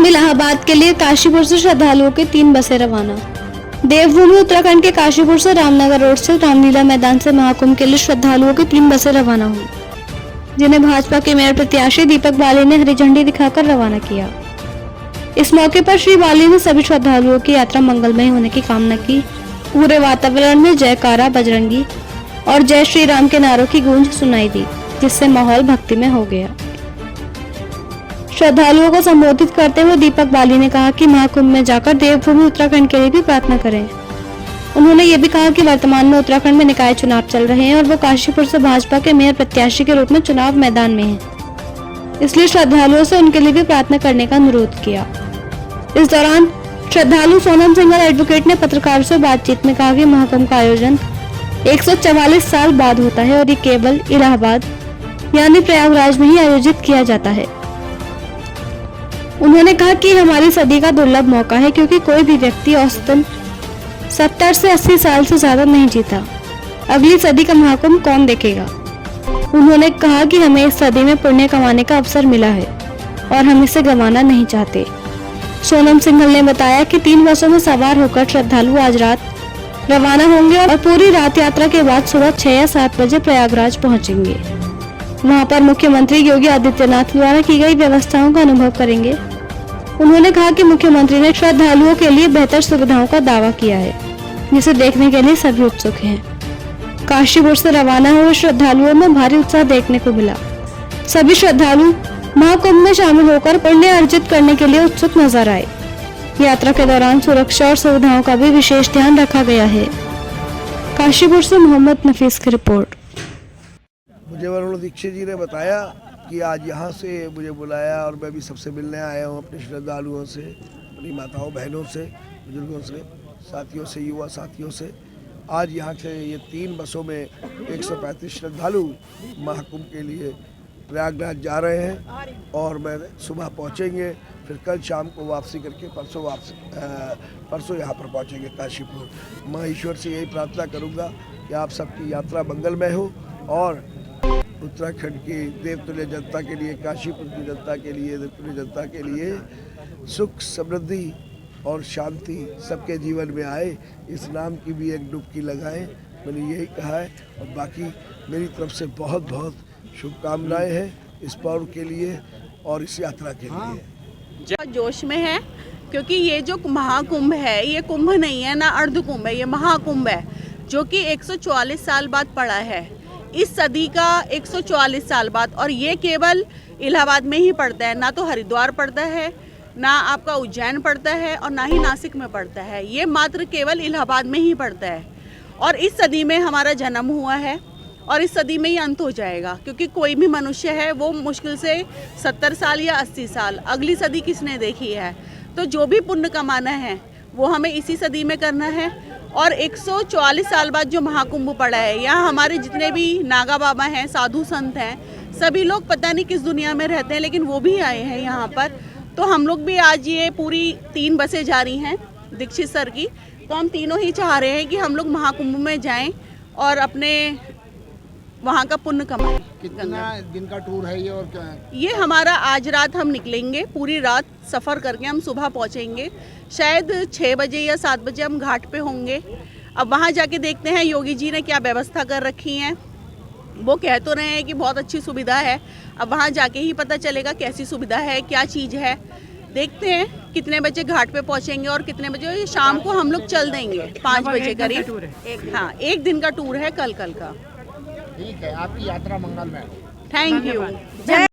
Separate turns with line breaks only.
कुंभ इलाहाबाद के लिए काशीपुर से श्रद्धालुओं की 3 बसें रवाना। देवभूमि उत्तराखंड के काशीपुर से रामनगर रोड से रामलीला मैदान से महाकुंभ के लिए श्रद्धालुओं की 3 बसें रवाना हुई, जिन्हें भाजपा के मेयर प्रत्याशी दीपक बाली ने हरी झंडी दिखाकर रवाना किया। इस मौके पर श्री बाली ने सभी श्रद्धालुओं की यात्रा मंगलमय होने की कामना की। पूरे वातावरण में जयकारा बजरंगी और जय श्री राम के नारों की गूंज सुनाई दी, जिससे माहौल भक्तिमय हो गया। श्रद्धालुओं को संबोधित करते हुए दीपक बाली ने कहा कि महाकुंभ में जाकर देवभूमि उत्तराखंड के लिए भी प्रार्थना करें। उन्होंने ये भी कहा कि वर्तमान में उत्तराखंड में निकाय चुनाव चल रहे हैं और वो काशीपुर से भाजपा के मेयर प्रत्याशी के रूप में चुनाव मैदान में हैं, इसलिए श्रद्धालुओं से उनके लिए भी प्रार्थना करने का अनुरोध किया। इस दौरान श्रद्धालु सोनम सिंघल एडवोकेट ने पत्रकारों से बातचीत में कहा कि महाकुंभ का आयोजन 144 साल बाद होता है और ये केवल इलाहाबाद यानी प्रयागराज में ही आयोजित किया जाता है। उन्होंने कहा कि हमारी सदी का दुर्लभ मौका है, क्योंकि कोई भी व्यक्ति औसतन 70 से 80 साल से ज्यादा नहीं जीता। अगली सदी का महाकुंभ कौन देखेगा। उन्होंने कहा कि हमें इस सदी में पुण्य कमाने का अवसर मिला है और हम इसे गंवाना नहीं चाहते। सोनम सिंघल ने बताया कि 3 बसों में सवार होकर श्रद्धालु आज रात रवाना होंगे और पूरी रात यात्रा के बाद सुबह 6 या 7 बजे प्रयागराज पहुंचेंगे। वहां पर मुख्यमंत्री योगी आदित्यनाथ द्वारा की गई व्यवस्थाओं का अनुभव करेंगे। उन्होंने कहा कि मुख्यमंत्री ने श्रद्धालुओं के लिए बेहतर सुविधाओं का दावा किया है, जिसे देखने के लिए सभी उत्सुक हैं। काशीपुर से रवाना हुए श्रद्धालुओं में भारी उत्साह देखने को मिला। सभी श्रद्धालु महाकुंभ में शामिल होकर पुण्य अर्जित करने के लिए उत्सुक नजर आए। यात्रा के दौरान सुरक्षा और सुविधाओं का भी विशेष ध्यान रखा गया है। काशीपुर से मोहम्मद नफीस की रिपोर्ट।
मुझे वरुण दीक्षित जी ने बताया कि आज यहाँ से मुझे बुलाया और मैं भी सबसे मिलने आया हूँ, अपने श्रद्धालुओं से, अपनी माताओं बहनों से, बुजुर्गों से, साथियों से, युवा साथियों से। आज यहाँ से ये 3 बसों में 135 श्रद्धालु महाकुंभ के लिए प्रयागराज जा रहे हैं और मैं सुबह पहुँचेंगे, फिर कल शाम को वापसी करके परसों यहाँ पर पहुँचेंगे काशीपुर। मैं ईश्वर से यही प्रार्थना करूँगा कि आप सबकी यात्रा मंगलमय हो और उत्तराखंड की देवतुल्य जनता के लिए, काशीपुर की जनता के लिए, देवतुल्य जनता के लिए सुख, समृद्धि और शांति सबके जीवन में आए। इस नाम की भी एक डुबकी लगाएं, मैंने यही कहा है। और बाकी मेरी तरफ से बहुत बहुत शुभकामनाएं हैं इस पर्व के लिए और इस यात्रा के लिए।
जोश में है, क्योंकि ये जो महाकुंभ है ये कुंभ नहीं है ना अर्ध कुंभ है, ये महाकुंभ है जो कि 144 साल बाद पड़ा है, इस सदी का 144 साल बाद। और ये केवल इलाहाबाद में ही पड़ता है, ना तो हरिद्वार पड़ता है, ना आपका उज्जैन पड़ता है और ना ही नासिक में पड़ता है। ये मात्र केवल इलाहाबाद में ही पड़ता है और इस सदी में हमारा जन्म हुआ है और इस सदी में ही अंत हो जाएगा, क्योंकि कोई भी मनुष्य है वो मुश्किल से 70 साल या 80 साल, अगली सदी किसने देखी है। तो जो भी पुण्य कमाना है वो हमें इसी सदी में करना है। और 144 साल बाद जो महाकुंभ पड़ा है, यहाँ हमारे जितने भी नागा बाबा हैं, साधु संत हैं, सभी लोग पता नहीं किस दुनिया में रहते हैं, लेकिन वो भी आए हैं यहाँ पर। तो हम लोग भी आज ये पूरी 3 बसें जा रही हैं दीक्षित सर की, तो हम तीनों ही चाह रहे हैं कि हम लोग महाकुंभ में जाएं और अपने वहाँ का पुण्य कमाएं।
कितना दिन का टूर है ये और क्या है?
ये हमारा आज रात हम निकलेंगे, पूरी रात सफ़र करके हम सुबह पहुँचेंगे। शायद 6 बजे या 7 बजे हम घाट पे होंगे। अब वहाँ जाके देखते हैं योगी जी ने क्या व्यवस्था कर रखी है। वो कह तो रहे हैं कि बहुत अच्छी सुविधा है, अब वहाँ जाके ही पता चलेगा कैसी सुविधा है, क्या चीज़ है। देखते हैं कितने बजे घाट पे पहुँचेंगे और कितने बजे शाम को हम लोग चल देंगे 5 बजे करीब। हाँ, 1 दिन का टूर है कल का।
ठीक है, आपकी यात्रा मंगलमय।
Thank you.